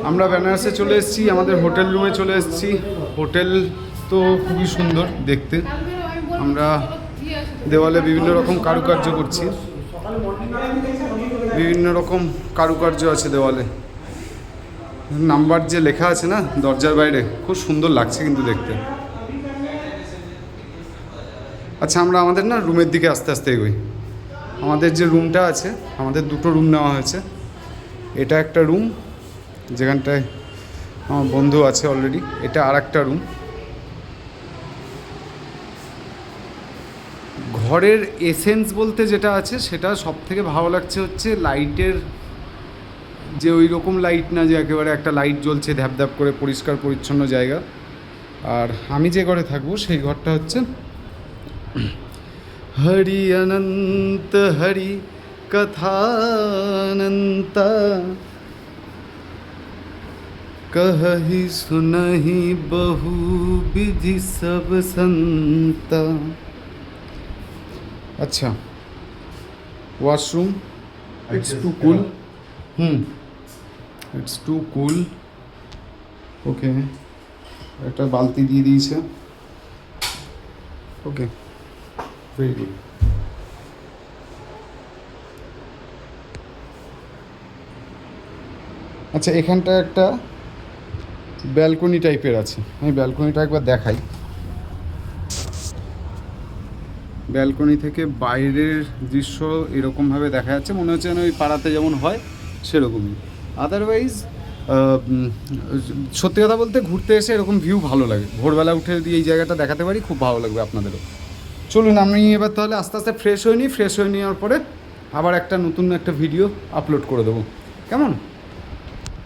আমরা বেনারসে চলে এসেছি, আমাদের হোটেল রুমে চলে এসেছি। হোটেল তো খুবই সুন্দর দেখতে। আমরা দেওয়ালে বিভিন্ন রকম কারুকার্য করছি, বিভিন্ন রকম কারুকার্য আছে দেওয়ালে। নাম্বার যে লেখা আছে না দরজার বাইরে, খুব সুন্দর লাগছে কিন্তু দেখতে। আচ্ছা, আমরা আমাদের না রুমের দিকে আস্তে আস্তে এগোই। আমাদের যে রুমটা আছে, আমাদের দুটো রুম নেওয়া হয়েছে। এটা একটা রুম যেখানটায় আমার বন্ধু আছে অলরেডি, এটা আর একটা রুম। ঘরের এসেন্স বলতে যেটা আছে সেটা সব থেকে ভালো লাগছে হচ্ছে লাইটের, যে ওই রকম লাইট না যে একেবারে একটা লাইট জ্বলছে ধ্যাপ ধ্যাপ করে, পরিষ্কার পরিচ্ছন্ন জায়গা। আর আমি যে ঘরে থাকবো সেই ঘরটা হচ্ছে হরি অনন্ত হরি কথানন্ত কহি সুনহি বহু বিধি সব সন্ত। আচ্ছা, washroom, it's too cool. It's too cool. Okay, একটা বালতি দিয়ে দিয়েছে। Okay, very good. আচ্ছা, এখানটা একটা ব্যালকনি টাইপের আছে, আমি ব্যালকনিটা একবার দেখাই। ব্যালকনি থেকে বাইরের দৃশ্য এরকমভাবে দেখা যাচ্ছে, মনে হচ্ছে যেন ওই পাড়াতে যেমন হয় সেরকমই। আদারওয়াইজ সত্যি কথা বলতে ঘুরতে এসে এরকম ভিউ ভালো লাগে। ভোরবেলা উঠে যদি এই জায়গাটা দেখাতে পারি খুব ভালো লাগবে আপনাদেরও। চলুন আমি এবার তাহলে আস্তে আস্তে ফ্রেশ হয়ে নিই। ফ্রেশ হয়ে নেওয়ার পরে আবার একটা নতুন একটা ভিডিও আপলোড করে দেবো, কেমন?